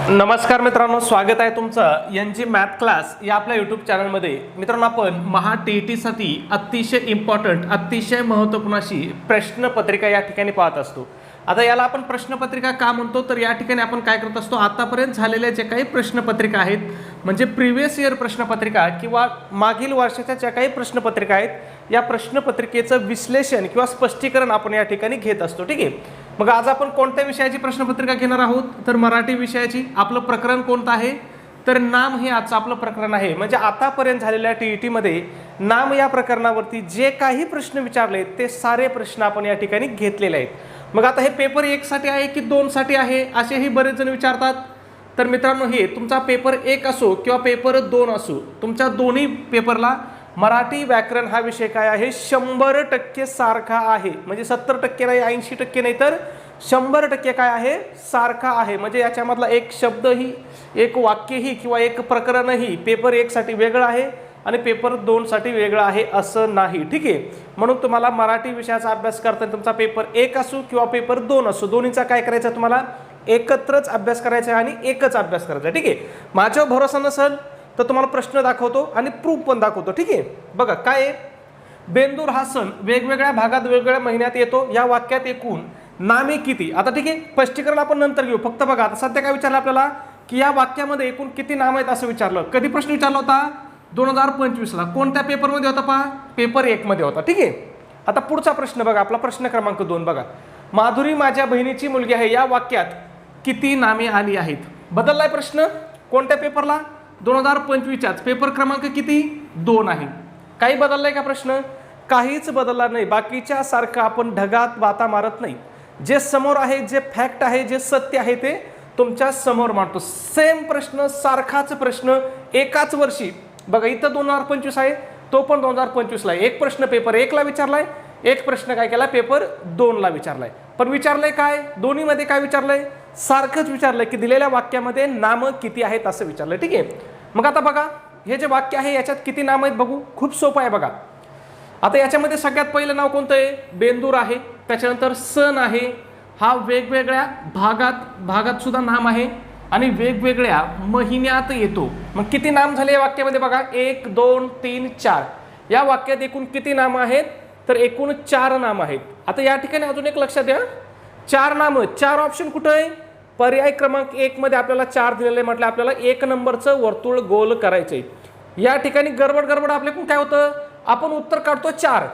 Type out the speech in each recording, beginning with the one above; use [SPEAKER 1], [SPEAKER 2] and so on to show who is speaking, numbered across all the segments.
[SPEAKER 1] नमस्कार मित्रांनो, स्वागत आहे तुमचं एनजी मॅथ क्लास या आपल्या यूट्यूब चॅनलमध्ये. मित्रांनो, आपण महा टी.ई.टीसाठी अतिशय इम्पॉर्टंट, अतिशय महत्त्वपूर्ण अशी प्रश्नपत्रिका या ठिकाणी पाहत असतो. आता याला आपण प्रश्नपत्रिका का म्हणतो, तर या ठिकाणी आपण काय करत असतो, आतापर्यंत झालेल्या जे काही प्रश्नपत्रिका आहेत, म्हणजे प्रिव्हियस इयर प्रश्नपत्रिका किंवा मागील वर्षाच्या ज्या काही प्रश्नपत्रिका आहेत, या प्रश्नपत्रिकेचं विश्लेषण किंवा स्पष्टीकरण आपण या ठिकाणी घेत असतो. ठीक आहे. मग आज आपण कोणत्या विषयाची प्रश्नपत्रिका घेणार आहोत, तर मराठी विषयाची. आपलं प्रकरण कोणतं आहे, तर नाम हे आजचं आपलं प्रकरण आहे. म्हणजे आतापर्यंत झालेल्या टी.ई.टीमध्ये नाम या प्रकरणावरती जे काही प्रश्न विचारले ते सारे प्रश्न आपण या ठिकाणी घेतलेले आहेत. मग आता हे पेपर 1 साठी आहे की 2 साठी आहे, असेही बरेच जण विचारतात. तर मित्रांनो, हे तुमचा पेपर 1 असो किंवा पेपर 2 असो, तुमच्या दोन्ही पेपरला मराठी व्याकरण हा विषय काय आहे, 100% सारखा आहे. म्हणजे 70% नाही, 80% नाही, तर 100% काय आहे, सारखा आहे. म्हणजे याच्यामधला एक शब्दही, एक वाक्यही किंवा एक प्रकरणही पेपर 1 साठी वेगळं आहे आणि पेपर 2 साठी वेगळं आहे असं नाही. ठीक आहे. म्हणून तुम्हाला मराठी विषयाचा अभ्यास करताना तुमचा पेपर 1 असो किंवा पेपर 2 असो, दोन्हीचा काय करायचं, तुम्हाला एकत्रच अभ्यास करायचा आणि एकच अभ्यास करायचा. ठीक आहे. माझ्यावर भरोसा नसेल तर तुम्हाला प्रश्न दाखवतो आणि प्रूफ पण दाखवतो. ठीक आहे. बघा काय आहे, बेंदूर हा सण वेगवेगळ्या भागात वेगवेगळ्या महिन्यात येतो. या वाक्यात एकूण नामे किती. आता ठीक आहे, स्पष्टीकरण आपण नंतर घेऊ. फक्त बघा, आता सध्या काय विचारलं आपल्याला, की या वाक्यामध्ये एकूण किती नाम आहेत असं विचारलं. कधी प्रश्न विचारला होता, 2025ला. कोणत्या पेपरमध्ये होता पहा, पेपर 1 मध्ये होता. ठीक आहे. आता पुढचा प्रश्न बघा, आपला प्रश्न क्रमांक 2 बघा. माधुरी माझ्या बहिणीची मुलगी आहे, या वाक्यात किती नामे आली आहेत. बदललाय प्रश्न, कोणत्या पेपरला, 2025च्याच. पेपर क्रमांक किती, 2 आहे. काही बदललाय का प्रश्न, काहीच बदलला नाही. बाकीच्या सारखं आपण ढगात बाता मारत नाही. जे समोर आहे, जे फॅक्ट आहे, जे सत्य आहे ते तुमच्या समोर मांडतो. सेम प्रश्न, सारखाच प्रश्न, एकाच वर्षी. बघा, इथं 2025 आहे, तो पण 2025ला आहे. एक प्रश्न पेपर 1 ला विचारलाय, एक प्रश्न काय केला, पेपर 2 ला विचारलाय. पण विचारलंय काय, दोन्हीमध्ये काय विचारलंय, सारखंच विचारलंय की दिलेल्या वाक्यामध्ये नामं किती आहेत असं विचारलंय. ठीक आहे. मग आता बघा, हे जे वाक्य आहे याच्यात किती नाम आहेत बघू. खूप सोपं आहे बघा. आता याच्यामध्ये सगळ्यात पहिलं नाव कोणतं आहे, बेंदूर आहे. त्याच्यानंतर सण आहे, हा वेगवेगळ्या भागात सुद्धा नाम आहे आणि वेगवेगळ्या महिन्यात येतो. मग किती नाम झाले या वाक्यामध्ये बघा, 1 2 3 4. या वाक्यात एकूण किती नामं आहेत, तर एकूण 4 नाम आहेत. आता या ठिकाणी अजून एक लक्षात द्या, 4 नामं, 4 ऑप्शन कुठं आहे, पर्याय क्रमांक 1 मध्ये आपल्याला 4 दिलेले. म्हटलं आपल्याला 1 नंबरचं वर्तुळ गोल करायचंय. या ठिकाणी गडबड आपल्याकडून काय होतं, आपण उत्तर काढतो 4.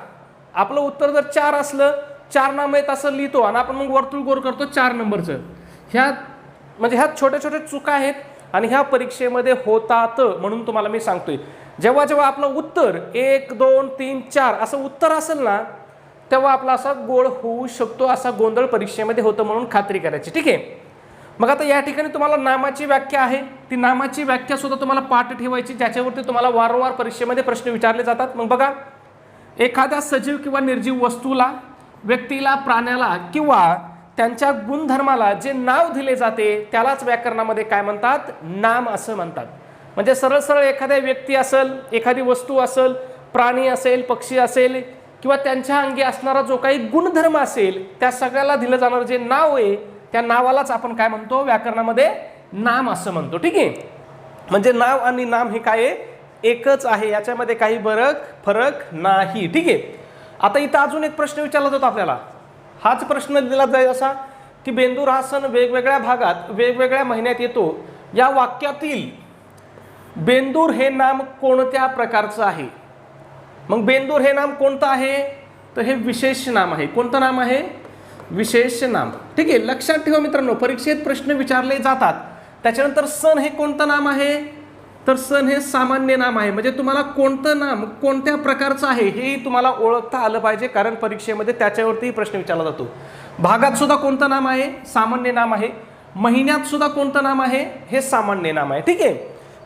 [SPEAKER 1] आपलं उत्तर जर 4 असलं, 4 नामं आहेत असं लिहितो आणि आपण मग वर्तुळ गोल करतो 4 नंबरचं. ह्या छोट्या छोट्या चुका आहेत आणि ह्या परीक्षेमध्ये होतात. म्हणून तुम्हाला मी सांगतोय, जेव्हा आपलं उत्तर 1 2 3 4 असं उत्तर असेल ना, तेव्हा आपला असा गोळ होऊ शकतो, असा गोंधळ परीक्षेमध्ये होतं. म्हणून खात्री करायची. ठीक आहे. मग आता या ठिकाणी तुम्हाला नामाची व्याख्या आहे, ती नामाची व्याख्या सुद्धा तुम्हाला पाठ ठेवायची, ज्याच्यावरती तुम्हाला वारंवार परीक्षेमध्ये प्रश्न विचारले जातात. मग बघा, एखाद्या सजीव किंवा निर्जीव वस्तूला, व्यक्तीला, प्राण्याला किंवा त्यांच्या गुणधर्माला जे नाव दिले जाते त्यालाच व्याकरणामध्ये काय म्हणतात, नाम असं म्हणतात. म्हणजे सरळ सरळ एखाद्या व्यक्ती असेल, एखादी वस्तू असेल, प्राणी असेल, पक्षी असेल किंवा त्यांच्या अंगी असणारा जो काही गुणधर्म असेल, त्या सगळ्याला दिलं जाणारं जे नाव आहे, त्या नावालाच आपण काय म्हणतो, व्याकरणामध्ये नाम असं म्हणतो. ठीक आहे. म्हणजे नाव आणि नाम हे काय आहे, एकच आहे, याच्यामध्ये काही फरक नाही. ठीक आहे. आता इथं अजून एक प्रश्न विचारला जातो आपल्याला. हाच प्रश्न दिला जाईल असा, की बेंदूर हा सण वेगवेगळ्या भागात वेगवेगळ्या महिन्यात येतो. या वाक्यातील बेंदूर हे नाम कोणत्या प्रकारचं आहे. मग बेंदूर हे नाम कोणतं आहे, तर हे विशेष नाम आहे. कोणतं नाम आहे, विशेष नाम. ठीक आहे. लक्षात ठेवा मित्रांनो, परीक्षेत प्रश्न विचारले जातात. त्याच्यानंतर सण हे कोणतं नाम आहे, तर सण हे सामान्य नाम आहे. म्हणजे तुम्हाला कोणतं नाम कोणत्या प्रकारचं आहे हे तुम्हाला ओळखता आलं पाहिजे, कारण परीक्षेमध्ये त्याच्यावरती प्रश्न विचारला जातो. भागात सुद्धा कोणतं नाम आहे, सामान्य नाम आहे. महिन्यात सुद्धा कोणतं नाम आहे, हे सामान्य नाम आहे. ठीक आहे.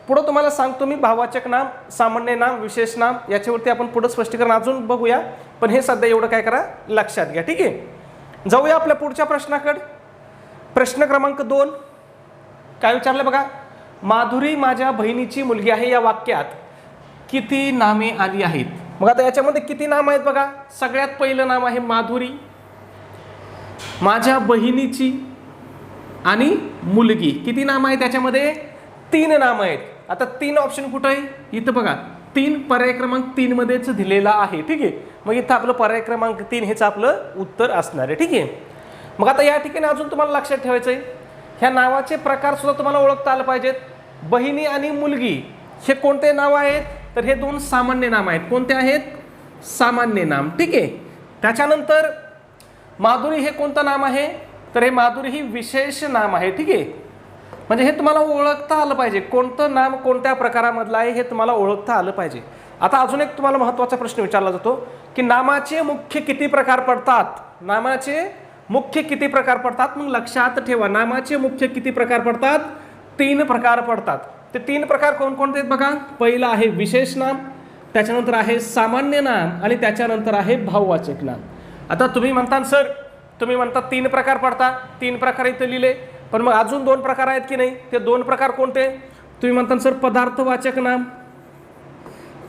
[SPEAKER 1] पुढं तुम्हाला सांगतो मी, भाववाचक नाम, सामान्य नाम, विशेष नाम, याच्यावरती आपण पुढं स्पष्टीकरण अजून बघूया. पण हे सध्या एवढं काय करा, लक्षात घ्या. ठीक आहे. जाऊया आपल्या पुढच्या प्रश्नाकडे. प्रश्न क्रमांक 2 काय विचारलं बघा, माधुरी माझ्या बहिणीची मुलगी आहे, या वाक्यात किती नामे आली आहेत. मग आता याच्यामध्ये किती नाम आहेत बघा. सगळ्यात पहिलं नाम आहे माधुरी, माझ्या बहिणीची, आणि मुलगी. किती नाम आहेत त्याच्यामध्ये? 3 नाम आहेत. आता 3 ऑप्शन कुठं आहे? इथं बघा, 3 पर्याय क्रमांक 3 मध्येच दिलेला आहे. ठीक आहे, मग इथं आपलं पर्याय क्रमांक 3 हेच आपलं उत्तर असणार आहे. ठीक आहे, मग आता या ठिकाणी अजून तुम्हाला लक्षात ठेवायचं आहे, ह्या नावाचे प्रकार सुद्धा तुम्हाला ओळखता आलं पाहिजेत. बहिणी आणि मुलगी हे कोणते नाव आहेत? तर हे 2 सामान्य नाम आहेत. कोणते आहेत? सामान्य नाम. ठीक आहे, त्याच्यानंतर माधुरी हे कोणतं नाम आहे? तर हे माधुरी ही विशेष नाम आहे. ठीक आहे, म्हणजे हे तुम्हाला ओळखता आलं पाहिजे, कोणतं नाम कोणत्या प्रकारामधलं आहे हे तुम्हाला ओळखता आलं पाहिजे. आता अजून एक तुम्हाला महत्त्वाचा प्रश्न विचारला जातो की नामाचे मुख्य किती प्रकार पडतात? नामाचे मुख्य किती प्रकार पडतात? मग लक्षात ठेवा, नामाचे मुख्य किती प्रकार पडतात? 3 प्रकार पडतात. ते 3 प्रकार कोणकोणते आहेत बघा. पहिलं आहे विशेष नाम, त्याच्यानंतर आहे सामान्य नाम आणि त्याच्यानंतर आहे भाववाचक नाम. आता तुम्ही म्हणता सर, तुम्ही म्हणता 3 प्रकार पडतात, 3 प्रकार इथे लिहिले, पण मग अजून 2 प्रकार आहेत की नाही? ते 2 प्रकार कोणते? तुम्ही म्हणता सर पदार्थवाचक नाम.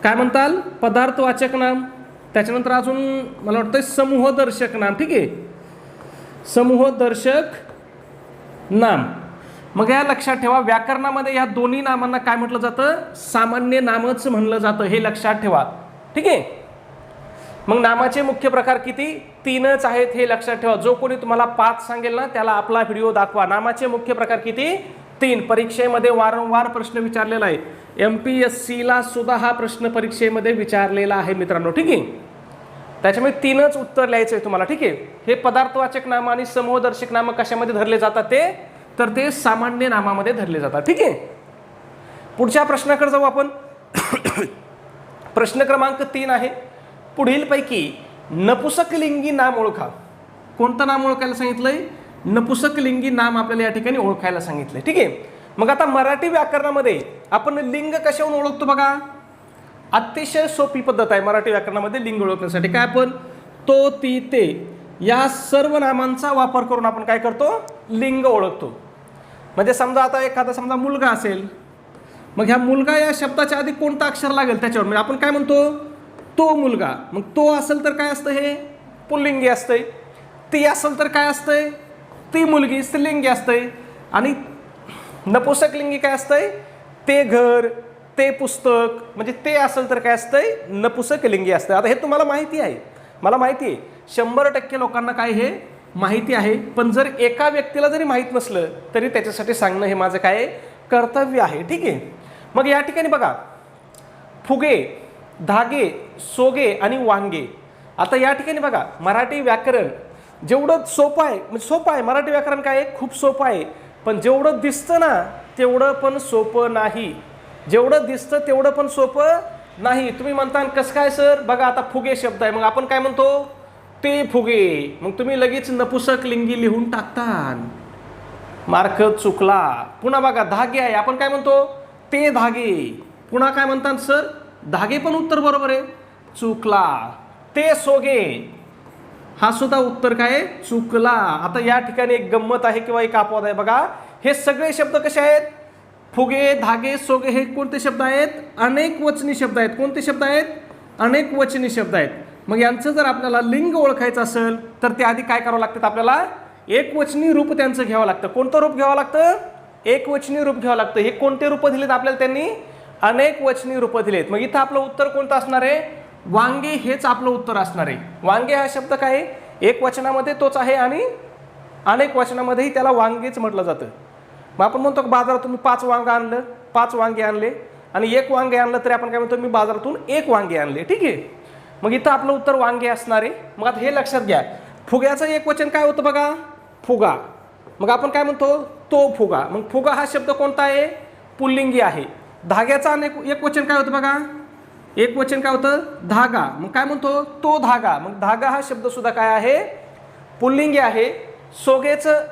[SPEAKER 1] काय म्हणताल? पदार्थवाचक नाम. त्याच्यानंतर अजून मला वाटतं समूहदर्शक नाम. ठीक आहे, समूहदर्शक नाम. मग या लक्षात ठेवा, व्याकरणामध्ये या दोन्ही नामांना काय म्हटलं जातं? सामान्य नामच म्हणलं जातं, हे लक्षात ठेवा. ठीक आहे, मग नामाचे मुख्य प्रकार किती? 3च आहेत, हे लक्षात ठेवा. जो कोणी तुम्हाला 5 सांगेल ना त्याला आपला व्हिडिओ दाखवा. नामाचे मुख्य प्रकार किती? 3. परीक्षेमध्ये वारंवार प्रश्न विचारलेला आहे. MPSCला सुद्धा हा प्रश्न परीक्षेमध्ये विचारलेला आहे मित्रांनो. ठीक आहे, त्याच्यामुळे 3च उत्तर लिहायचं आहे तुम्हाला. ठीक आहे, हे पदार्थवाचक नाम आणि समूहदर्शक नाम कशामध्ये धरले जातात? तर ते सामान्य नामामध्ये धरले जातात. ठीक आहे, पुढच्या प्रश्नाकडे जाऊ आपण. प्रश्न क्रमांक 3 आहे, पुढीलपैकी नपुसकलिंगी नाम ओळखा. कोणतं नाम ओळखायला सांगितलंय? नपुसकलिंगी नाम आपल्याला या ठिकाणी ओळखायला सांगितलंय. ठीक आहे, मग आता मराठी व्याकरणामध्ये आपण लिंग कशावरून ओळखतो बघा. अतिशय सोपी पद्धत आहे मराठी व्याकरणामध्ये लिंग ओळखण्यासाठी. काय? आपण तो, ती, ते या सर्व नामांचा वापर करून आपण काय करतो? लिंग ओळखतो. म्हणजे समजा आता एखादा समजा मुलगा असेल, मग ह्या मुलगा या शब्दाच्या आधी कोणतं अक्षर लागेल त्याच्यावर म्हणजे आपण काय म्हणतो? तो मुलगा. मग तो असेल तर काय असतं? हे पुल्लिंगी असतंय. ती असेल तर काय असतंय? ती मुलगी स्त्रीलिंगी असतंय. आणि नपुसकलिंगी काय असतंय? ते घर, ते पुस्तक. म्हणजे ते असेल तर काय असतंय? नपुसकलिंगी असतं. आता हे तुम्हाला माहिती आहे, मला माहिती आहे, 100% लोकांना काय हे माहिती आहे. पण जर एका व्यक्तीला जरी माहीत नसलं तरी त्याच्यासाठी सांगणं हे माझं काय कर्तव्य आहे. ठीक आहे, मग या ठिकाणी बघा, फुगे, धागे, सोगे आणि वांगे. आता या ठिकाणी बघा, मराठी व्याकरण जेवढं सोपं आहे, म्हणजे सोपं आहे मराठी व्याकरण, काय आहे खूप सोपं आहे, पण जेवढं दिसतं ना तेवढं पण सोपं नाही. जेवढं दिसतं तेवढं पण सोपं नाही. तुम्ही म्हणता कसं काय सर? बघा आता फुगे शब्द आहे, मग आपण काय म्हणतो? ते फुगे. मग तुम्ही लगेच नपुसकलिंगी लिहून टाकता, मार्क चुकला. पुन्हा बघा धागे आहे, आपण काय म्हणतो? ते धागे. पुन्हा काय म्हणतात सर? धागे पण उत्तर बरोबर आहे, चुकला. ते सोगे, हा सुद्धा उत्तर काय चुकला. आता या ठिकाणी एक गंमत आहे किंवा एक अपवाद आहे बघा. हे सगळे शब्द कसे आहेत? फुगे, धागे, सोगे हे कोणते शब्द आहेत? अनेक वचनी शब्द आहेत. कोणते शब्द आहेत? अनेक वचनी शब्द आहेत. मग यांचं जर आपल्याला लिंग ओळखायचं असेल तर ते आधी काय करावं लागतं? आपल्याला एकवचनी रूप त्यांचं घ्यावं लागतं. कोणतं रूप घ्यावं लागतं? एकवचनी रूप घ्यावं लागतं. हे कोणते रूप दिलेत आपल्याला? त्यांनी अनेक वचनी रूप दिलेत. मग इथं आपलं उत्तर कोणतं असणार आहे? वांगे हेच आपलं उत्तर असणार आहे. वांगे हा शब्द काय आहे? एक वचनामध्ये तोच आहे आणि अनेक वचनामध्येही त्याला वांगेच म्हटलं जातं. मग आपण म्हणतो बाजारातून 5 वांगे आणलं, 5 वांगे आणले आणि 1 वांगे आणलं तरी आपण काय म्हणतो? मी बाजारातून 1 वांगे आणले. ठीक आहे, मग इथं आपलं उत्तर वांगे असणार आहे. मग आता हे लक्षात घ्या, फुग्याचं एक वचन काय होतं बघा? फुगा. मग आपण काय म्हणतो? तो फुगा. मग फुगा हा शब्द कोणता आहे? पुल्लिंगी आहे. धाग्याचा एक वचन काय होतं बघा? एक वचन काय होतं? धागा. मग काय म्हणतो? तो धागा. मग धागा हा शब्द सुद्धा काय आहे? पुल्लिंगी आहे. सोगेचं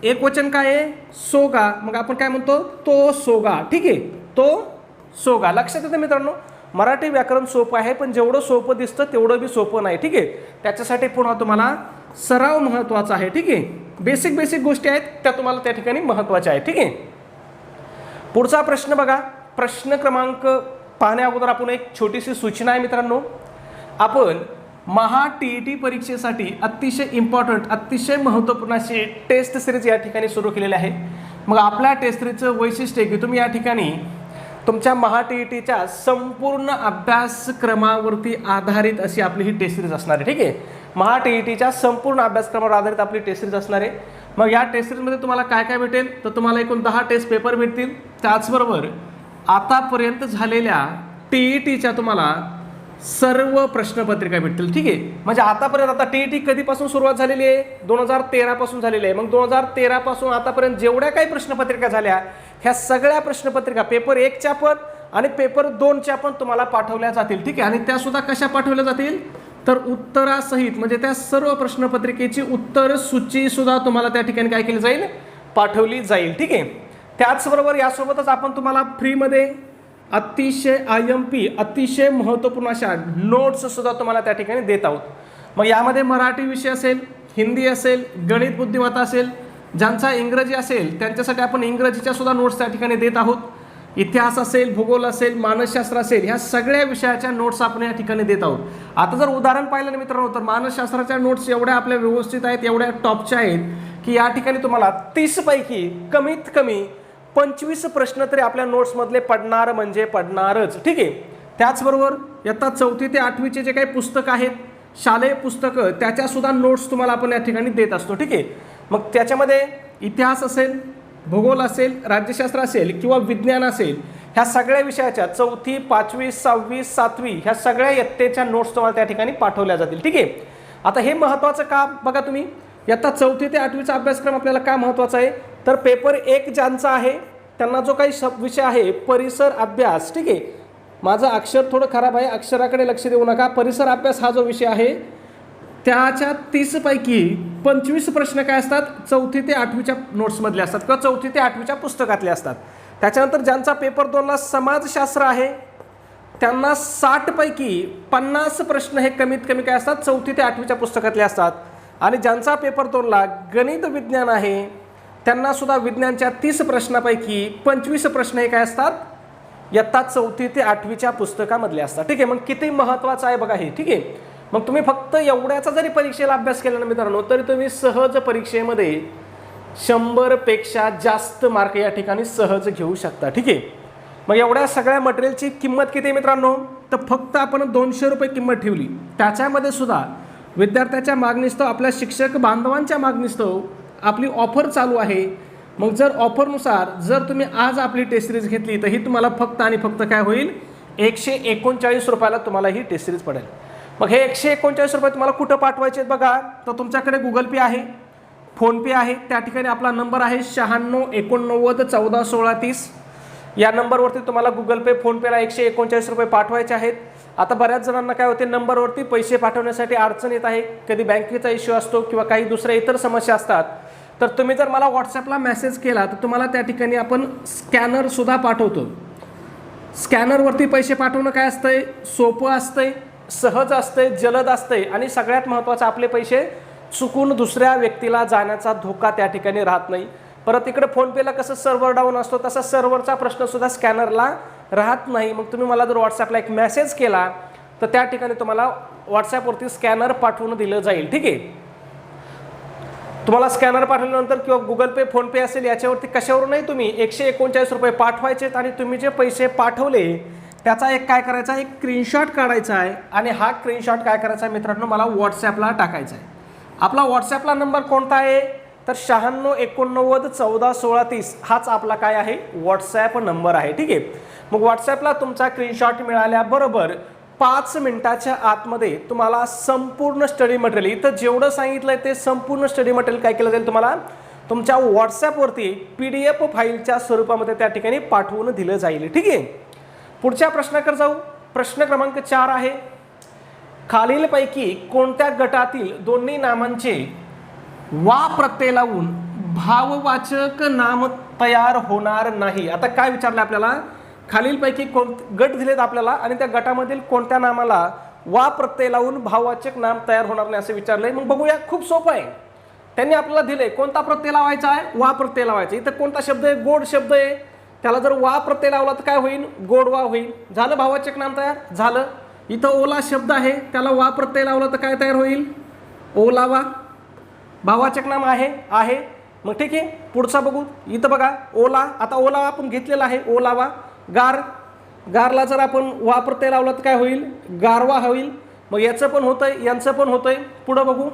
[SPEAKER 1] एक वचन काय आहे? सोगा. मग आपण काय म्हणतो? तो सोगा. ठीक आहे, तो सोगा. लक्षात येतं मित्रांनो, मराठी व्याकरण सोपं आहे, पण जेवढं सोपं दिसतं तेवढं बी सोपं नाही. ठीक आहे, त्याच्यासाठी पुन्हा तुम्हाला सराव महत्त्वाचा आहे. ठीक आहे, बेसिक गोष्टी आहेत त्या तुम्हाला त्या ठिकाणी महत्त्वाच्या आहेत. ठीक आहे, पुढचा प्रश्न बघा. प्रश्न क्रमांक पाहण्या अगोदर आपण एक छोटीशी सूचना आहे मित्रांनो. आपण महा TET परीक्षेसाठी अतिशय इम्पॉर्टंट, अतिशय महत्त्वपूर्ण अशी टेस्ट सिरीज या ठिकाणी सुरू केलेली आहे. मग आपल्या टेस्ट सिरीजचं वैशिष्ट्य की तुम्ही या ठिकाणी तुमच्या महा TETच्या संपूर्ण अभ्यासक्रमावरती आधारित अशी आपली ही टेस्ट सिरीज असणार आहे. ठीक आहे, महा TETच्या संपूर्ण अभ्यासक्रमावर आधारित आपली टेस्ट सिरीज असणार आहे. मग या टेस्ट सिरीजमध्ये तुम्हाला काय काय भेटेल तर तुम्हाला एकूण 10 टेस्ट पेपर भेटतील. त्याचबरोबर आतापर्यंत झालेल्या TETच्या तुम्हाला सर्व प्रश्नपत्रिका भेटतील. ठीक आहे, म्हणजे आतापर्यंत आता TET कधीपासून सुरुवात झालेली आहे 2013 पासून झालेली आहे. मग 2013 पासून आतापर्यंत जेवढ्या काही प्रश्नपत्रिका झाल्या ह्या सगळ्या प्रश्नपत्रिका पेपर 1च्या पण आणि पेपर 2च्या पण तुम्हाला पाठवल्या जातील. ठीक आहे, आणि त्या सुद्धा कशा पाठवल्या जातील तर उत्तरासहित, म्हणजे त्या सर्व प्रश्नपत्रिकेची उत्तर सूची सुद्धा तुम्हाला त्या ठिकाणी काय केली जाईल, पाठवली जाईल. ठीक आहे, त्याचबरोबर यासोबतच आपण तुम्हाला फ्रीमध्ये अतिशय IMP अतिशय महत्त्वपूर्ण अशा नोट्स सुद्धा तुम्हाला त्या ठिकाणी देत आहोत. मग यामध्ये मराठी विषय असेल, हिंदी असेल, गणित बुद्धिमत्ता असेल, ज्यांचा इंग्रजी असेल त्यांच्यासाठी आपण इंग्रजीच्या सुद्धा नोट्स त्या ठिकाणी देत आहोत. इतिहास असेल, भूगोल असेल, मानसशास्त्र असेल, ह्या सगळ्या विषयाच्या नोट्स आपण या ठिकाणी देत आहोत. आता जर उदाहरण पाहिलं ना मित्रांनो तर मानसशास्त्राच्या नोट्स एवढ्या आपल्या व्यवस्थित आहेत, एवढ्या टॉपच्या आहेत की या ठिकाणी तुम्हाला 30 पैकी कमीत कमी 25 प्रश्न तरी आपल्या नोट्समधले पडणार म्हणजे पडणारच. ठीक आहे, त्याचबरोबर इयत्ता 4थी ते 8वीचे जे काही पुस्तकं आहेत, शालेय पुस्तकं, त्याच्यासुद्धा नोट्स तुम्हाला आपण या ठिकाणी देत असतो. ठीक आहे, मग त्याच्यामध्ये इतिहास असेल, भूगोल असेल, राज्यशास्त्र असेल किंवा विज्ञान असेल, ह्या सगळ्या विषयाच्या 4थी, 5वी, 6वी, 7वी ह्या सगळ्या इयत्तेच्या नोट्स तुम्हाला त्या ठिकाणी पाठवल्या जातील. ठीक आहे, आता हे महत्त्वाचं का बघा तुम्ही, इयत्ता 4थी ते 8वीचा अभ्यासक्रम आपल्याला का महत्त्वाचा आहे तर पेपर 1 ज्यांचा आहे त्यांना जो काही विषय आहे परिसर अभ्यास. ठीक आहे, माझं अक्षर थोडं खराब आहे, अक्षराकडे लक्ष देऊ नका. परिसर अभ्यास हा जो विषय आहे त्याच्या 30 पैकी 25 प्रश्न काय असतात 4थी ते 8वीच्या नोट्समधले असतात किंवा 4थी ते 8वीच्या पुस्तकातले असतात. त्याच्यानंतर ज्यांचा पेपर 2ला समाजशास्त्र आहे त्यांना 60 पैकी 50 प्रश्न हे कमीत कमी काय असतात 4थी ते 8वीच्या पुस्तकातले असतात. आणि ज्यांचा पेपर 2ला गणित विज्ञान आहे त्यांना सुद्धा विज्ञानच्या 30 प्रश्नापैकी 25 प्रश्न हे काय असतात इयत्ता 4थी ते 8वीच्या पुस्तकामधले असतात. ठीक आहे, मग किती महत्त्वाचं आहे बघा हे. ठीक आहे, मग तुम्ही फक्त एवढ्याचा जरी परीक्षेला अभ्यास केला ना मित्रांनो तरी तुम्ही सहज परीक्षेमध्ये 100 पेक्षा जास्त मार्क या ठिकाणी सहज घेऊ शकता. ठीक आहे, मग एवढ्या सगळ्या मटेरियलची किंमत किती आहे मित्रांनो तर फक्त आपण 200 रुपये किंमत ठेवली. त्याच्यामध्ये सुद्धा विद्यार्थ्याच्या मागणीस्तव, आपल्या शिक्षक बांधवांच्या मागणीस्तव आपली ऑफर चालू आहे. मग जर ऑफरनुसार जर तुम्ही आज आपली टेस्ट सिरीज घेतली तर ही तुम्हाला फक्त आणि फक्त काय होईल 139 रुपयाला तुम्हाला ही टेस्ट सिरीज पडेल. मग हे 139 रुपये तुम्हाला कुठं पाठवायचे बघा तर तुमच्याकडे गुगल पे आहे, फोनपे आहे. त्या ठिकाणी आपला नंबर आहे 96 89 14 16 30. या नंबरवरती तुम्हाला गुगल पे, फोनपेला 139 रुपये पाठवायचे आहेत. आता बऱ्याच जणांना काय होते नंबरवरती पैसे पाठवण्यासाठी अडचण येत आहे, कधी बँकेचा इश्यू असतो किंवा काही दुसऱ्या इतर समस्या असतात. तर तुम्ही जर मला व्हॉट्सॲपला मेसेज केला तर तुम्हाला त्या ठिकाणी आपण स्कॅनरसुद्धा पाठवतो. स्कॅनरवरती पैसे पाठवणं काय असतंय सोपं असतंय, सहज असतंय, जलद असतंय आणि सगळ्यात महत्त्वाचं आपले पैसे चुकून दुसऱ्या व्यक्तीला जाण्याचा धोका त्या ठिकाणी राहत नाही. परत इकडे फोनपेला कसं सर्व्हर डाऊन असतो तसा सर्व्हरचा प्रश्नसुद्धा स्कॅनरला राहत नाही. मग तुम्ही मला जर व्हॉट्सॲपला एक मेसेज केला तर त्या ठिकाणी तुम्हाला व्हॉट्सॲपवरती स्कॅनर पाठवून दिलं जाईल. ठीक आहे, तुम्हाला स्कॅनर पाठवल्यानंतर किंवा गुगल पे, फोनपे असेल याच्यावरती कशावरूनही तुम्ही 139 रुपये पाठवायचेत आणि तुम्ही जे पैसे पाठवले त्याचा एक काय करायचा एक स्क्रीनशॉट काढायचा आहे आणि हा स्क्रीनशॉट काय करायचा आहे मित्रांनो मला व्हॉट्सॲपला टाकायचा आहे. आपला व्हॉट्सॲपला नंबर कोणता आहे तर 96 89 14 16 30 हाच आपला काय आहे व्हॉट्सॲप नंबर आहे. ठीक आहे, मग व्हॉट्सॲपला तुमचा स्क्रीनशॉट मिळाल्याबरोबर 5 मिनिटाच्या आतमध्ये तुम्हाला संपूर्ण स्टडी मटेरियल इथं जेवढं सांगितलंय ते संपूर्ण स्टडी मटेरियल काय केलं जाईल तुम्हाला तुमच्या व्हॉट्सॲपवरती PDF फाईलच्या स्वरूपामध्ये त्या ठिकाणी पाठवून दिलं जाईल. ठीक आहे, पुढच्या प्रश्नाकडे जाऊ. प्रश्न क्रमांक 4 आहे, खालीलपैकी कोणत्या गटातील दोन्ही नामांचे वा प्रत्यय लावून भाववाचक नाम तयार होणार नाही. आता काय विचारलं आपल्याला खालीलपैकी गट दिलेत आपल्याला आणि त्या गटामधील कोणत्या नामाला वा प्रत्यय लावून भाववाचक नाम तयार होणार नाही असं विचारलंय. मग बघूया, खूप सोपं आहे. त्यांनी आपल्याला दिलंय कोणता प्रत्यय लावायचा आहे वा प्रत्यय लावायचा. इथं कोणता शब्द आहे गोड शब्द आहे, त्याला जर वा प्रत्यय लावला तर काय होईल गोडवा होईल. झालं भाववाचक नाम तयार झालं. इथं ओला शब्द आहे, त्याला वा प्रत्यय लावला तर काय तयार होईल? ओलावा. भाववाचक नाम आहे. मग ठीक आहे, पुढचा बघू. इथं बघा ओला, आता ओलावा आपण घेतलेला आहे, ओलावा. गारला जर आपण वा प्रत्यय लावला तर काय होईल? गारवा होईल. मग याचं पण होतंय, यांचं पण होतंय. पुढं बघू.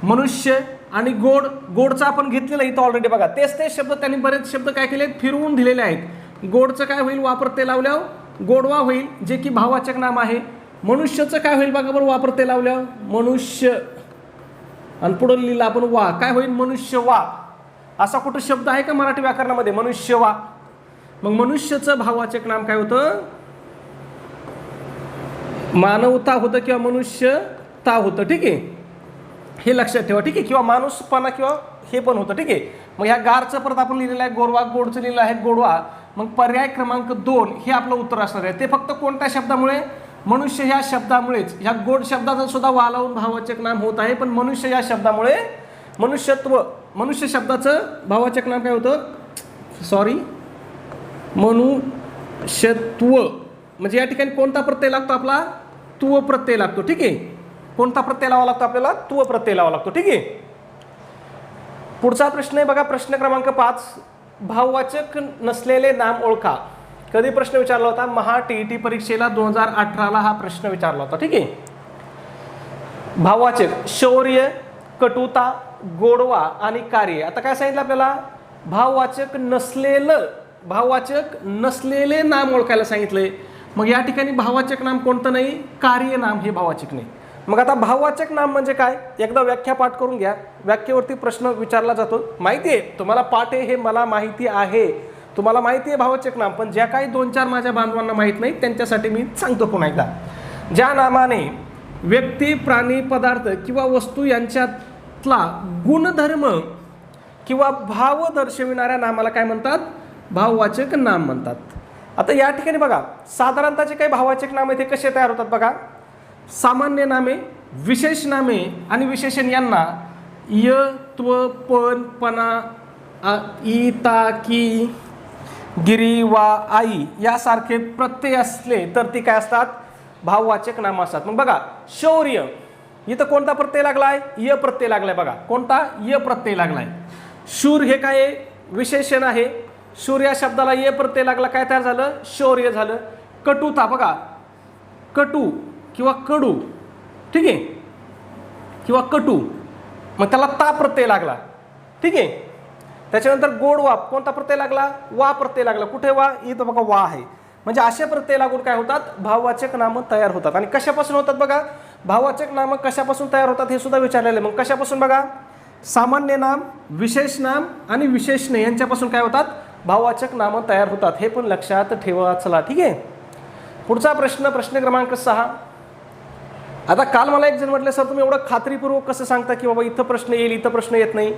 [SPEAKER 1] मनुष्य आणि गोडचा आपण घेतलेला इथं ऑलरेडी बघा. तेच शब्द त्यांनी बरेच शब्द काय केले? फिरवून दिलेले आहेत. गोडचं काय होईल? वा प्रत्यय लावल्यावर गोडवा होईल, जे की भाववाचक नाम आहे. मनुष्याचं काय होईल बघा बरं? वा प्रत्यय लावल्यावर मनुष्य, आणि पुढे लिहिलं आपण वा, काय होईल? मनुष्य वा. असा कुठं शब्द आहे का मराठी व्याकरणामध्ये? मनुष्य वा. मग मनुष्याचं भाववाचक नाम काय होतं? मानवता होतं किंवा मनुष्यता होतं. ठीक आहे, हे लक्षात ठेवा. ठीक आहे, किंवा माणूसपणा किंवा हे पण होतं. ठीक आहे. मग ह्या गारचं परत आपण लिहिलेलं आहे गोरवा, गोडचं लिहिलं आहे गोडवा. मग पर्याय क्रमांक 2 हे आपलं उत्तर असणार आहे. ते फक्त कोणत्या शब्दामुळे? मनुष्य ह्या शब्दामुळेच. ह्या गोड शब्दाचा सुद्धा वा लावून भाववाचक नाम होत आहे, पण मनुष्य या शब्दामुळे मनुष्यत्व, मनुष्य शब्दाचं भाववाचक नाम काय होतं? मनुष्यत्व. म्हणजे या ठिकाणी कोणता प्रत्यय लागतो आपला? त्व प्रत्यय लागतो. ठीक आहे, कोणता प्रत्यय लावा लागतो आपल्याला? त्व प्रत्यय लावा लागतो. ठीक आहे. पुढचा प्रश्न आहे बघा, प्रश्न क्रमांक 5. भाववाचक नसलेले नाम ओळखा. कधी प्रश्न विचारला होता? महा TET परीक्षेला 2018ला हा प्रश्न विचारला होता. ठीक आहे. भाववाचक शौर्य, कटुता, गोडवा आणि कार्य. आता काय सांगितलं आपल्याला? भाववाचक नसलेले नाम ओळखायला सांगितलंय. मग या ठिकाणी भाववाचक नाम कोणतं नाही? कार्य नाम हे भाववाचक नाही. मग आता भाववाचक नाम म्हणजे काय? एकदा व्याख्या पाठ करून घ्या. व्याख्येवरती प्रश्न विचारला जातो. माहिती आहे तुम्हाला, पाठ आहे हे मला माहिती आहे, तुम्हाला माहिती आहे भाववाचक नाम, पण ज्या काही 2-4 माझ्या बांधवांना माहीत नाही त्यांच्यासाठी मी सांगतो पुन्हा एकदा. ज्या नामाने व्यक्ती, प्राणी, पदार्थ किंवा वस्तू यांच्यातला गुणधर्म किंवा भाव दर्शविणाऱ्या नामाला काय म्हणतात? भाववाचक नाम म्हणतात. आता या ठिकाणी बघा, साधारणतः जे काही भाववाचक नाम आहे ते कसे तयार होतात बघा. सामान्य नामे, विशेष नामे आणि विशेषण यांना य, त्व, पण, पणा, ई, ता, की, गिरी, वा, आई यासारखे प्रत्यय असले तर ती काय असतात? भाववाचक नाम असतात. मग बघा, शौर्य, इथं कोणता प्रत्यय लागलाय? य प्रत्यय लागलाय बघा. कोणता? य प्रत्यय लागलाय. शूर हे काय आहे? विशेषण आहे. शूर या शब्दाला य प्रत्यय लागला, काय तयार झालं? शौर्य झालं. कटुता बघा, कटू किंवा कडू. ठीक आहे, किंवा कटू, मग त्याला ता प्रत्यय लागला. ठीक आहे. त्याच्यानंतर गोडवा, कोणता प्रत्यय लागला? वा प्रत्यय लागला. कुठे वा? इथं बघा वा आहे. म्हणजे असे प्रत्यय लागून काय होतात? भाववाचक नामं तयार होतात. आणि कशापासून होतात बघा? भाववाचक नामं कशापासून तयार होतात हे सुद्धा विचारलेलं आहे. मग कशापासून बघा? सामान्य नाम, विशेष नाम आणि विशेषणे यांच्यापासून काय होतात? भाववाचक नामं तयार होतात. हे पण लक्षात ठेवा. चला ठीक आहे. पुढचा प्रश्न, प्रश्न क्रमांक 6. आता काल मला एक जण म्हटलं, सर तुम्ही एवढं खात्रीपूर्वक कसं सांगता की बाबा इथं प्रश्न येईल, इथं प्रश्न येत नाही?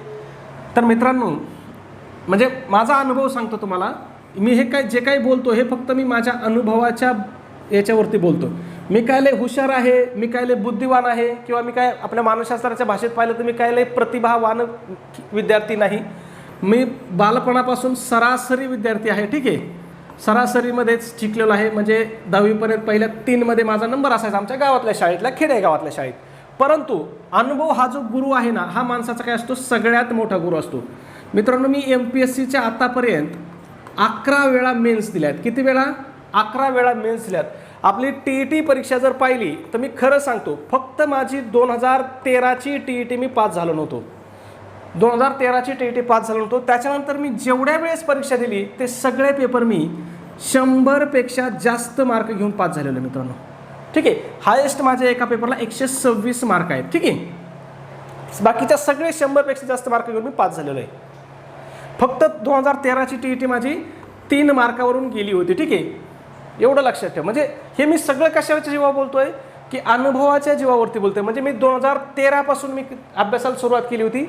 [SPEAKER 1] तर मित्रांनो, म्हणजे माझा अनुभव सांगतो तुम्हाला. मी हे काय जे काही बोलतो हे फक्त मी माझ्या अनुभवाच्या याच्यावरती बोलतो. मी काय लय हुशार आहे, मी काय लय बुद्धिवान आहे, किंवा मी काय आपल्या मानसशास्त्राच्या भाषेत पाहिलं तर मी काय लय प्रतिभावान विद्यार्थी नाही. मी बालपणापासून सरासरी विद्यार्थी आहे. ठीक आहे, सरासरीमध्येच शिकलेलो आहे. म्हणजे 10वीपर्यंत पहिल्या 3मध्ये माझा नंबर असायचा आमच्या गावातल्या शाळेतल्या, खेडेगावातल्या शाळेत. परंतु अनुभव हा जो गुरु आहे ना, हा माणसाचा काय असतो? सगळ्यात मोठा गुरु असतो. मित्रांनो, मी MPSCच्या आतापर्यंत 11 वेळा मेन्स दिल्यात. किती वेळा? 11 वेळा मेन्स दिल्यात. आपली TET परीक्षा जर पाहिली तर मी खरं सांगतो, फक्त माझी 2013ची TET मी पास झालो नव्हतो. 2013ची TET पास झालो नव्हतो. त्याच्यानंतर मी जेवढ्या वेळेस परीक्षा दिली ते सगळे पेपर मी 100पेक्षा जास्त मार्क घेऊन पास झालेलो मित्रांनो. ठीक आहे, हायेस्ट माझ्या एका पेपरला 126 मार्क आहेत. ठीक आहे, बाकीच्या सगळे 100पेक्षा जास्त मार्क घेऊन मी पास झालेलो आहे. फक्त 2013ची TET माझी 3 मार्कावरून गेली होती. ठीक आहे, एवढं लक्षात ठेव. म्हणजे हे मी सगळं कशाच्या जीवावर बोलतोय की अनुभवाच्या जीवावरती बोलतोय. म्हणजे मी 2013 पासून मी अभ्यासाला सुरुवात केली होती.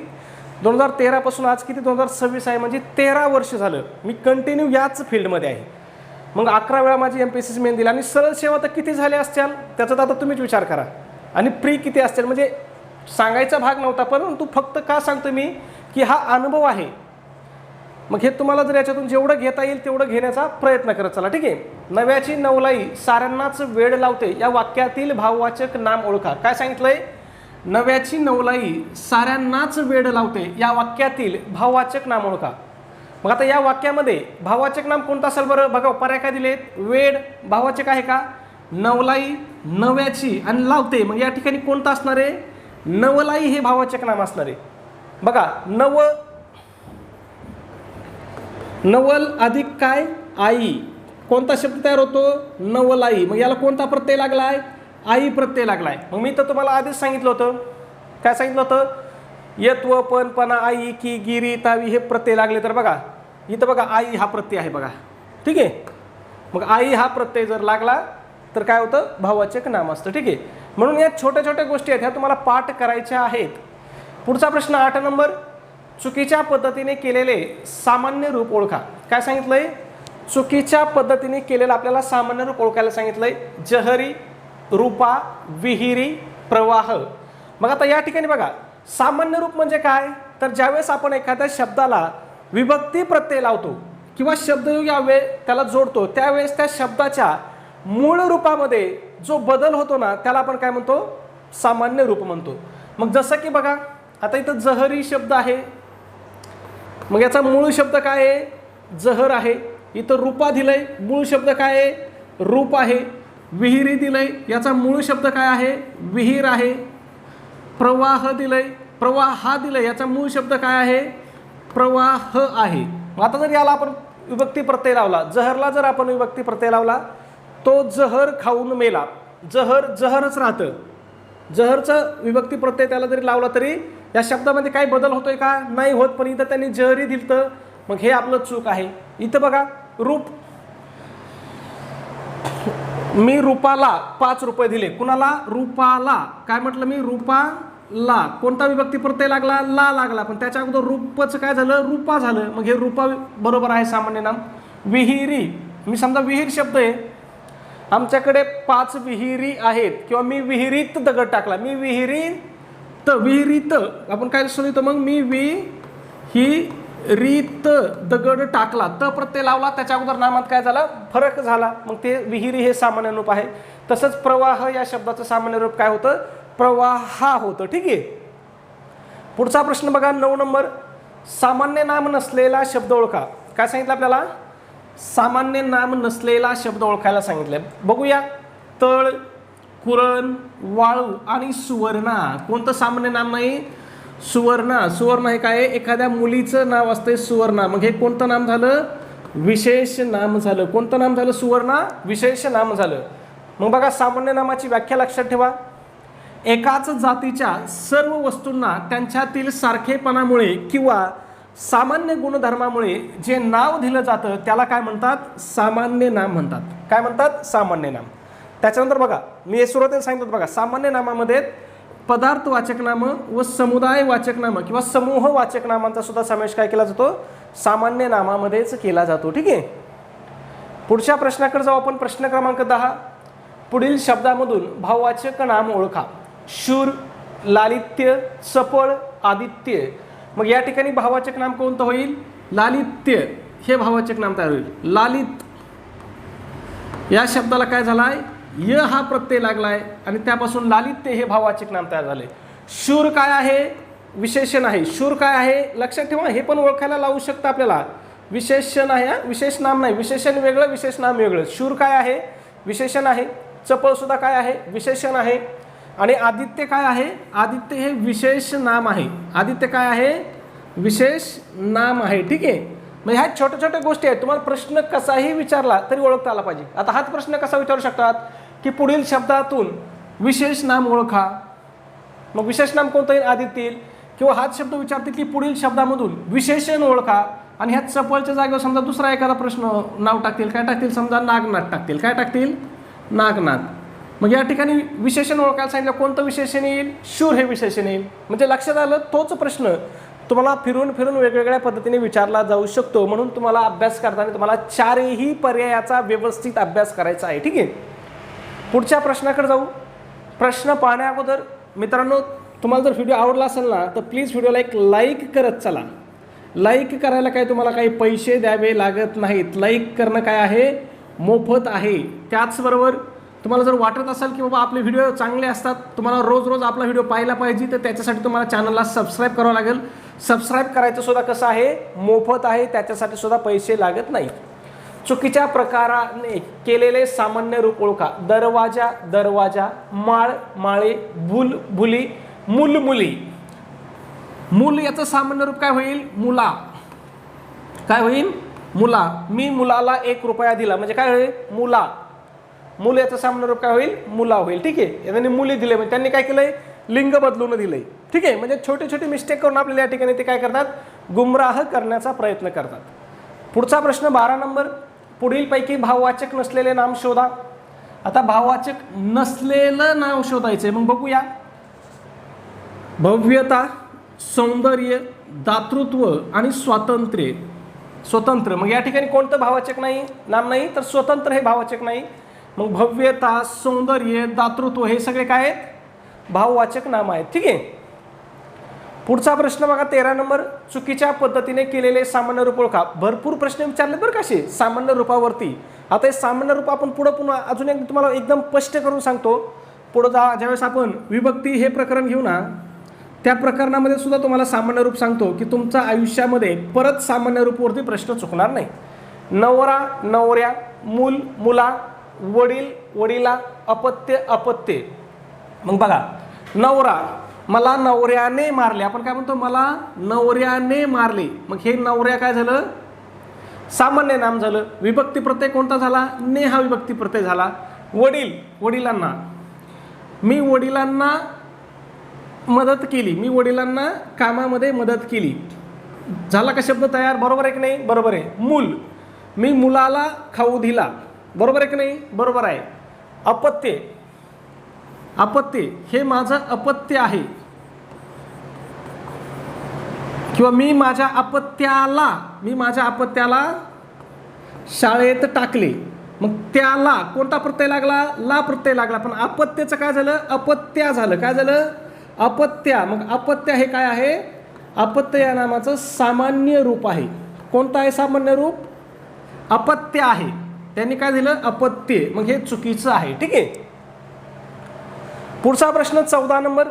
[SPEAKER 1] 2013 पासून आज किती 2026 आहे, म्हणजे 13 वर्ष झालं मी कंटिन्यू याच फील्डमध्ये आहे. मग 11 वेळा माझी MPSC मेन दिली. आणि सरळ सेवा तर किती झाले असतील त्याचा तर आता तुम्हीच विचार करा. आणि प्री किती असतील, म्हणजे सांगायचा भाग नव्हता, परंतु फक्त का सांगतो मी की हा अनुभव आहे. मग हे तुम्हाला जर याच्यातून जेवढं घेता येईल तेवढं घेण्याचा प्रयत्न करत चला, ठीक आहे. नव्याची नवलाई साऱ्यांनाच वेड लावते या वाक्यातील भाववाचक नाम ओळखा. काय सांगितलंय? नव्याची नवलाई साऱ्यांनाच वेड लावते या वाक्यातील भाववाचक नाम ओळखा. मग आता या वाक्यामध्ये भाववाचक नाम कोणतं असेल बरं? बघा पर्याय काय दिलेत? वेड भाववाचक आहे का? नवलाई, नव्याची आणि लावते. मग या ठिकाणी कोणतं असणार आहे? नवलाई हे भाववाचक नाम असणार आहे. बघा नवल अधिक काय? आई. कोणता शब्द तयार होतो? नवलाई. मग याला कोणता प्रत्यय लागलाय? आई प्रत्यय लागलाय. मग मी तर तुम्हाला आधीच सांगितलं होतं. काय सांगितलं होतं? यत्व, पण, पणा, आई, की, गिरी, तावी हे प्रत्यय लागले. तर बघा इथं बघा आई हा प्रत्यय आहे बघा, ठीक आहे. मग आई हा प्रत्यय जर लागला तर काय होतं? भाववाचक नाम असतं, ठीक आहे. म्हणून या छोट्या छोट्या गोष्टी आहेत ह्या तुम्हाला पाठ करायच्या आहेत. पुढचा प्रश्न 8 नंबर. चुकीच्या पद्धतीने केलेले सामान्य रूप ओळखा. काय सांगितलंय? चुकीच्या पद्धतीने केलेलं आपल्याला सामान्य रूप ओळखायला सांगितलंय. जहरी, रूपा, विहिरी, प्रवाह. मग आता या ठिकाणी बघा सामान्य रूप म्हणजे काय? तर ज्यावेळेस आपण एखाद्या शब्दाला विभक्ती प्रत्यय लावतो किंवा शब्दयोगी अव्यय त्याला जोडतो त्यावेळेस त्या शब्दाच्या मूळ रूपामध्ये जो बदल होतो ना त्याला आपण काय म्हणतो? सामान्य रूप म्हणतो. मग जसं की बघा आता इथं जहरी शब्द आहे, मग याचा मूळ शब्द काय आहे? जहर आहे. इथं रूपा दिलंय, मूळ शब्द काय आहे? रूप आहे. विहिरी दिलंय, याचा मूळ शब्द काय आहे? विहीर आहे. प्रवाह दिलंय, प्रवाह दिलंय, याचा मूळ शब्द काय आहे? प्रवाह आहे. मग आता जर याला आपण विभक्ती प्रत्यय लावला, जहरला जर आपण विभक्ती प्रत्यय लावला, तो जहर खाऊन मेला. जहरच राहतं. जहरचं विभक्ती प्रत्यय त्याला जरी लावला तरी या शब्दामध्ये काही बदल होतोय का? नाही होत. पण इथं त्यांनी जहरी दिलतं, मग हे आपलं चूक आहे. इथं बघा रूप, मी रूपाला 5 रुपये दिले. कुणाला? रूपाला. काय म्हटलं मी? रूपाला. कोणता विभक्ती प्रत्यय लागला? ला लागला. पण त्याच्या अगोदर रूपच काय झालं? रूपा झालं. मग हे रूपा बरोबर आहे सामान्य नाम. विहिरी, मी समजा विहीर शब्द आहे, आमच्याकडे 5 विहिरी आहेत किंवा मी विहिरीत दगड टाकला. मी विहिरीत आपण काय शोधतो? मग मी विहिरीत दगड टाकला. त प्रत्यय लावला, त्याच्या अगोदर नामात काय झाला? फरक झाला. मग ते विहिरी हे सामान्य रूप आहे. तसंच प्रवाह या शब्दाचं सामान्य रूप काय होतं? प्रवाह होतं, ठीक आहे. पुढचा प्रश्न बघा 9 नंबर. सामान्य नाम नसलेला शब्द ओळखा. काय सांगितलं आपल्याला? सामान्य नाम नसलेला शब्द ओळखायला सांगितलंय. बघूया. तळ, कुरण, वाळू आणि सुवर्णा. कोणतं सामान्य नाम नाही? सुवर्णा. सुवर्णा हे काय? एखाद्या मुलीचं नाव असते सुवर्णा. मग हे कोणतं नाम झालं? विशेष नाम झालं. कोणतं नाम झालं? सुवर्णा विशेष नाम झालं. मग बघा सामान्य नामाची व्याख्या लक्षात ठेवा. एकाच जातीच्या सर्व वस्तूंना त्यांच्यातील सारखेपणामुळे किंवा सामान्य गुणधर्मामुळे जे नाव दिलं जातं त्याला काय म्हणतात? सामान्य नाम म्हणतात. काय म्हणतात? सामान्य नाम. त्याच्यानंतर बघा मी हे सुरुवातीला सांगितलं बघा, सामान्य नामामध्ये पदार्थवाचक नामं व समुदायवाचक नामं किंवा समूहवाचक नामांचा सुद्धा समावेश काय केला जातो? सामान्य नामामध्येच केला जातो, ठीक आहे. पुढच्या प्रश्नाकडे जाऊ आपण. प्रश्न क्रमांक 10. पुढील शब्दामधून भाववाचक नाम ओळखा. शूर, लालित्य, चपळ, आदित्य. मग या ठिकाणी भाववाचक नाम कोणतं होईल? लालित्य हे भाववाचक नाम तयार होईल. लालित या शब्दाला काय झालाय? य हा प्रत्यय लागलाय आणि त्यापासून लालित्य हे भाववाचक नाम तयार झाले. शूर काय आहे? विशेषण आहे. शूर काय आहे? लक्षात ठेवा, हे पण ओळखायला लावू शकतं आपल्याला. विशेषण आहे, विशेष नाम नाही. विशेषण वेगळं, विशेष नाम वेगळं. शूर काय आहे? विशेषण आहे. चपळ सुद्धा काय आहे? विशेषण आहे. आणि आदित्य काय आहे? आदित्य हे विशेष नाम आहे. आदित्य काय आहे? विशेष नाम आहे, ठीक आहे. मग ह्या छोट्या छोट्या गोष्टी आहेत. तुम्हाला प्रश्न कसाही विचारला तरी ओळखता आला पाहिजे. आता हाच प्रश्न कसा विचारू शकतात की पुढील शब्दातून विशेष नाम ओळखा. मग विशेष नाम कोणतं येईल? आदित्य येईल. किंवा हाच शब्द विचारतील की पुढील शब्दामधून विशेषण ओळखा. आणि ह्या चपळच्या जागेवर समजा दुसरा एखादा प्रश्न नाव टाकतील. काय टाकतील? समजा नागनाथ टाकतील. काय टाकतील? नागनाथ. मग या ठिकाणी विशेषण ओळखायला सांगितलं, कोणतं विशेषण येईल? शूर हे विशेषण येईल. म्हणजे लक्षात आलं, तोच प्रश्न तुम्हाला फिरून फिरून वेगवेगळ्या पद्धतीने विचारला जाऊ शकतो. म्हणून तुम्हाला अभ्यास करताना तुम्हाला 4ही पर्यायाचा व्यवस्थित अभ्यास करायचा आहे, ठीक आहे. पुढच्या प्रश्नाकडे जाऊ. प्रश्न पाहण्या अगोदर मित्रांनो, तुम्हाला जर व्हिडिओ आवडला असेल ना तर प्लीज व्हिडिओला एक लाईक करत चला. लाईक करायला काय तुम्हाला काही पैसे द्यावे लागत नाहीत. लाईक करणं काय आहे, मोफत आहे. त्याचबरोबर तुम्हाला जर वाटत असेल की बाबा आपले व्हिडिओ चांगले असतात, तुम्हाला रोज रोज आपला व्हिडिओ पाहायला पाहिजे, तर त्याच्यासाठी तुम्हाला चॅनलला सबस्क्राईब करावं लागेल. सबस्क्राईब करायचं सुद्धा कसं आहे, मोफत आहे, त्याच्यासाठी सुद्धा पैसे लागत नाहीत. चुकीच्या प्रकाराने केलेले सामान्य रूप ओळखा. दरवाजा दरवाजा, माळ माळे, भूल भुली, मूल मुली. मूल याचं सामान्य रूप काय होईल, मुला. काय होईल, मुला. मी मुलाला 1 रुपया दिला म्हणजे काय होईल, मुला. मूल याचं सामान्य रूप काय होईल, मुला होईल. ठीक आहे. त्यांनी मुली दिले म्हणजे त्यांनी काय केलंय, लिंग बदलून दिलंय. ठीक आहे. म्हणजे छोटे छोटे मिस्टेक करून आपल्याला या ठिकाणी ते काय करतात, गुमराह करण्याचा प्रयत्न करतात. पुढचा प्रश्न 12 नंबर. पुढीलपैकी भाववाचक नसलेले नाम शोधा. आता भाववाचक नसलेलं नाव शोधायचंय. मग बघूया. भव्यता, सौंदर्य, दातृत्व आणि स्वातंत्र्य. स्वतंत्र, मग या ठिकाणी कोणतं भाववाचक नाही, नाम नाही, तर स्वतंत्र हे भाववाचक नाही. मग भव्यता, सौंदर्य, दातृत्व हे सगळे काय आहेत, भाववाचक नाम आहेत. ठीक आहे. पुढचा प्रश्न बघा 13 नंबर. चुकीच्या पद्धतीने केलेले सामान्य रूप ओळखा. भरपूर प्रश्न विचारले बरं का असे सामान्य रूपावरती. आता हे सामान्य रूप आपण पुन्हा अजून एक तुम्हाला एकदम स्पष्ट करून सांगतो. पुढे ज्यावेळेस आपण विभक्ती हे प्रकरण घेऊ ना, त्या प्रकरणामध्ये सुद्धा तुम्हाला सामान्य रूप सांगतो की तुमच्या आयुष्यामध्ये परत सामान्य रूपवरती प्रश्न चुकणार नाही. नवरा नवऱ्या, मूल मुला, वडील वडिला, अपत्य अपत्ये. मग बघा, नवरा, मला नवऱ्याने मारले. आपण काय म्हणतो, मला नवऱ्याने मारले. मग हे नवऱ्या काय झालं, सामान्य नाम झालं. विभक्ती प्रत्यय कोणता झाला, ने हा विभक्ती प्रत्यय झाला. वडील, वडिलांना, मी वडिलांना मदत केली, मी वडिलांना कामामध्ये मदत केली. झाला का शब्द तयार, बरोबर आहे की नाही, बरोबर आहे. मूल, मी मुलाला खाऊ दिला, बरोबर आहे की नाही, बरोबर आहे. अपत्य, अपत्य, हे माझं अपत्य आहे. किंवा मी माझ्या अपत्याला शाळेत टाकले. मग त्याला कोणता प्रत्यय लागला, ला प्रत्यय लागला. पण अपत्याचं काय झालं, अपत्या झालं. काय झालं, अपत्या. मग अपत्य हे काय आहे, अपत्य या नामाचं सामान्य रूप आहे. कोणतं आहे सामान्य रूप, अपत्य आहे. त्यांनी काय दिलं, अपत्य. मग हे चुकीचं आहे. ठीक आहे. पुढचा प्रश्न 14 नंबर.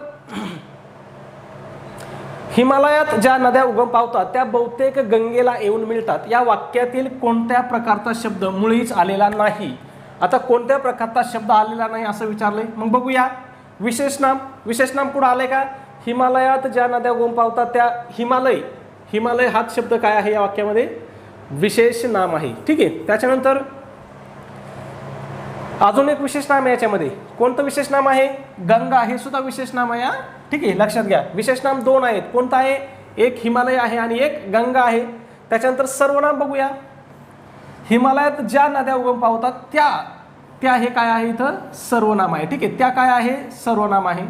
[SPEAKER 1] हिमालयात ज्या नद्या उगम पावतात त्या बहुतेक गंगेला येऊन मिळतात. या वाक्यातील कोणत्या प्रकारचा शब्द मुळीच आलेला नाही. आता कोणत्या प्रकारचा शब्द आलेला नाही असं विचारलंय. मग बघूया. विशेष नाम, विशेष नाम पुढे आले का, हिमालयात ज्या नद्या उगम पावतात त्या, हिमालय, हिमालय हाच शब्द काय आहे या वाक्यामध्ये, विशेष नाम आहे. ठीक आहे. त्याच्यानंतर अजून एक विशेष नाम आहे याच्यामध्ये. कोणतं विशेष नाम आहे, गंगा, हे सुद्धा विशेष नाम आहे. ठीक आहे, लक्षात घ्या. विशेष नाम 2 आहेत. कोणतं आहे, एक हिमालय आहे आणि एक गंगा आहे. त्याच्यानंतर सर्वनाम बघूया. हिमालयात ज्या नद्या उगम पावतात त्या हे काय आहे, इथं सर्वनाम आहे. ठीक आहे. त्या काय आहे, सर्वनाम आहे.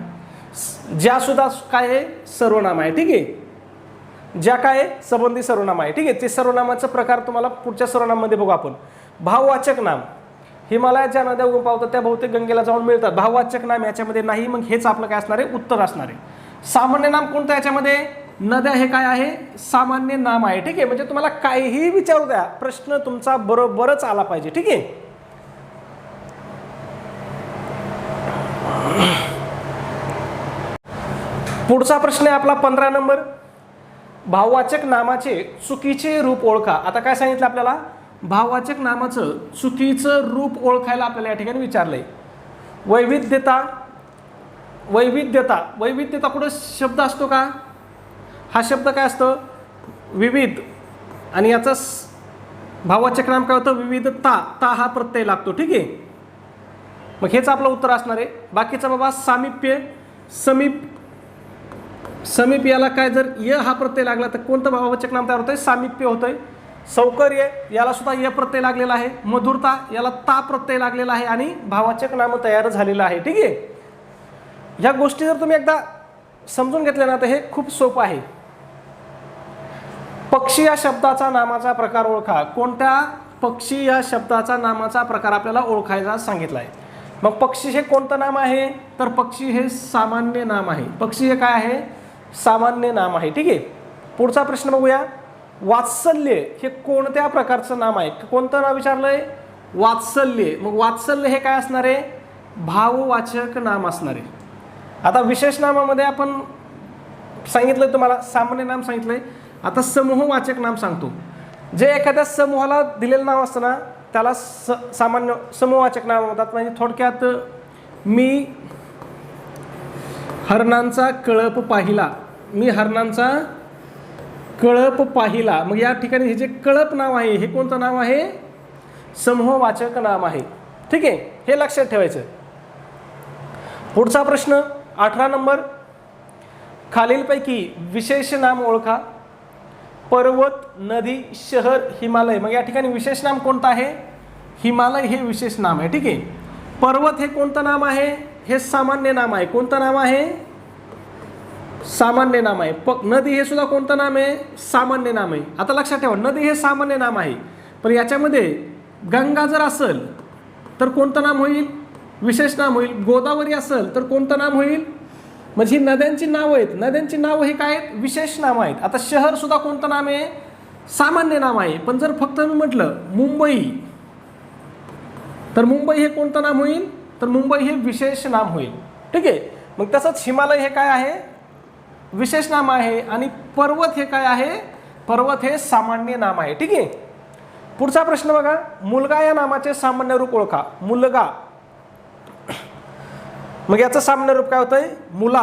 [SPEAKER 1] ज्या सुद्धा काय आहे, सर्वनाम आहे. ठीक आहे. ज्या काय संबंधी सर्वनाम आहे. ठीक आहे. ते सर्वनामाचा प्रकार तुम्हाला पुढच्या सर्वनामामध्ये बघू आपण. भाववाचक नाम, हिमालयात ज्या नद्या उगम पावतात त्या बहुतेक गंगेला जाऊन मिळतात. भाववाचक नाम याच्यामध्ये नाही. मग हेच आपलं काय असणार आहे, उत्तर असणार आहे. सामान्य नाम कोणतं याच्यामध्ये, नद्या हे काय आहे, सामान्य नाम आहे. ठीक आहे. म्हणजे तुम्हाला काहीही विचारू द्या, प्रश्न तुमचा बरोबरच आला पाहिजे. ठीक आहे. पुढचा प्रश्न आहे आपला 15 नंबर. भाववाचक नामाचे चुकीचे रूप ओळखा. आता काय सांगितलं आपल्याला, भाववाचक नामाचं चुकीचं रूप ओळखायला आपल्याला या ठिकाणी विचारलंय. वैविध्यता, वैविध्यता, वैविध्यता कुठं शब्द असतो का, हा शब्द काय असतो, विविध. आणि याचं भाववाचक नाम काय होतं, विविधता, ता हा प्रत्यय लागतो. ठीक आहे. मग हेच आपलं उत्तर असणार आहे. बाकीचं बाबा सामिप्य, समीप, समीप याला काय जर य हा प्रत्यय लागला तर कोणतं भाववाचक नाम तयार होतंय, सामिप्य होतंय. सौकर्य याला सुद्धा य प्रत्यय लागलेला आहे. मधुरता याला ता प्रत्यय लागलेला आहे आणि भाववाचक नाम तयार झालेलं आहे. ठीक आहे. ह्या गोष्टी जर तुम्ही एकदा समजून घेतल्या ना तर हे खूप सोपं आहे. पक्षी या शब्दाचा नामाचा प्रकार ओळखा. कोणत्या पक्षी या शब्दाचा नामाचा प्रकार आपल्याला ओळखायचा सांगितला आहे. मग पक्षी हे कोणतं नाम आहे, तर पक्षी हे सामान्य नाम आहे. पक्षी हे काय आहे, सामान्य नाम आहे. ठीक आहे. पुढचा प्रश्न बघूया. वात्सल्य हे कोणत्या प्रकारचं नाम आहे? कोणतं नाव विचारलंय? वात्सल्य. मग वात्सल्य हे काय असणार आहे? भाववाचक नाम असणार आहे. आता विशेष नामामध्ये आपण सांगितलं तुम्हाला, सामान्य नाम सांगितलंय. आता समूहवाचक नाम सांगतो. जे एखाद्या समूहाला दिलेलं नाव असतं ना त्याला सामान्य समूहवाचक नाम म्हणतात. म्हणजे थोडक्यात मी हरणांचा कळप पाहिला, मी हरणांचा कळप पाहिला. मग या ठिकाणी हे जे कळप नाव आहे हे कोणतं नाव आहे? समूहवाचक नाम आहे. ठीक आहे, हे लक्षात ठेवायचं. पुढचा प्रश्न 18 नंबर. खालीलपैकी विशेष नाम ओळखा. पर्वत, नदी, शहर, हिमालय. मग या ठिकाणी विशेष नाम कोणतं आहे? हिमालय हे विशेष नाम आहे. ठीक आहे. पर्वत हे कोणतं नाम आहे? हे सामान्य नाम आहे. कोणतं नाम आहे? सामान्य नाम आहे. नदी हे सुद्धा कोणतं नाम आहे? सामान्य नाम आहे. आता लक्षात ठेवा, नदी हे सामान्य नाम आहे, पण याच्यामध्ये गंगा जर असेल तर कोणतं नाम होईल? विशेष नाम होईल. गोदावरी असेल तर कोणतं नाम होईल? म्हणजे ही नद्यांची नावं आहेत. नद्यांची नावं हे काय आहेत? विशेष नामं आहेत. आता शहर सुद्धा कोणतं नाम आहे? सामान्य नाम आहे. पण जर फक्त मी म्हटलं मुंबई तर मुंबई हे कोणतं नाम होईल? तर मुंबई हे विशेष नाम होईल. ठीक आहे. मग तसंच हिमालय हे काय आहे? विशेष नाम आहे. आणि पर्वत हे काय आहे? पर्वत हे सामान्य नाम आहे. ठीक आहे. पुढचा प्रश्न बघा. मुलगा या नामाचे सामान्य रूप ओळखा. मुलगा, मग याचं सामान्य रूप काय होतंय? मुला.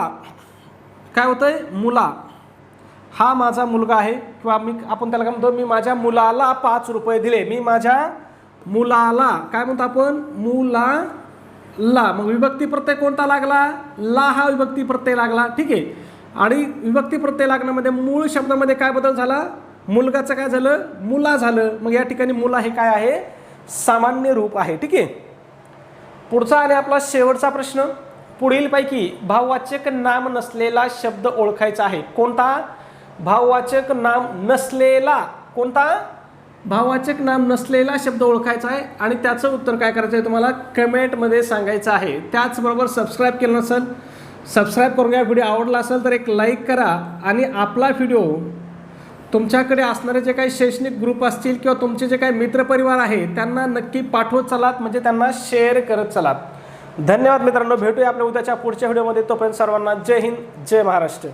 [SPEAKER 1] काय होतंय? मुला. हा माझा मुलगा आहे, किंवा आपण त्याला काय म्हणतो? मी माझ्या मुलाला 5 रुपये दिले. मी माझ्या मुलाला काय म्हणतो आपण? मुलाला. मग विभक्ती प्रत्यय कोणता लागला? ला हा विभक्ती प्रत्यय लागला. ठीक आहे. आणि विभक्ती प्रत्यय लागण्यामध्ये मूळ शब्दामध्ये काय बदल झाला? मुलगाचं काय झालं? मुला झालं. मग या ठिकाणी मुला हे काय आहे? सामान्य रूप आहे. ठीक आहे. पुढचा आणि आपला शेवटचा प्रश्न. पुढीलपैकी भाववाचक नाम नसलेला शब्द ओळखायचा आहे. कोणता? भाववाचक नाम नसलेला. कोणता? भाववाचक नाम नसलेला शब्द ओळखायचा आहे. आणि त्याचं उत्तर काय करायचं आहे तुम्हाला कमेंटमध्ये सांगायचं आहे. त्याचबरोबर सबस्क्राईब केलं नसेल, सबस्क्राईब करून घ्या. व्हिडिओ आवडला असेल तर एक लाईक करा. आणि आपला व्हिडिओ तुमच्याकडे असणारे जे काही शैक्षणिक ग्रुप असतील किंवा तुमचे जे काही मित्रपरिवार आहे त्यांना नक्की पाठवत चलात, म्हणजे त्यांना शेअर करत चलात. धन्यवाद मित्रांनो. भेटूया आपल्या उद्याच्या पुढच्या व्हिडिओमध्ये. तोपर्यंत सर्वांना जय हिंद, जय महाराष्ट्र.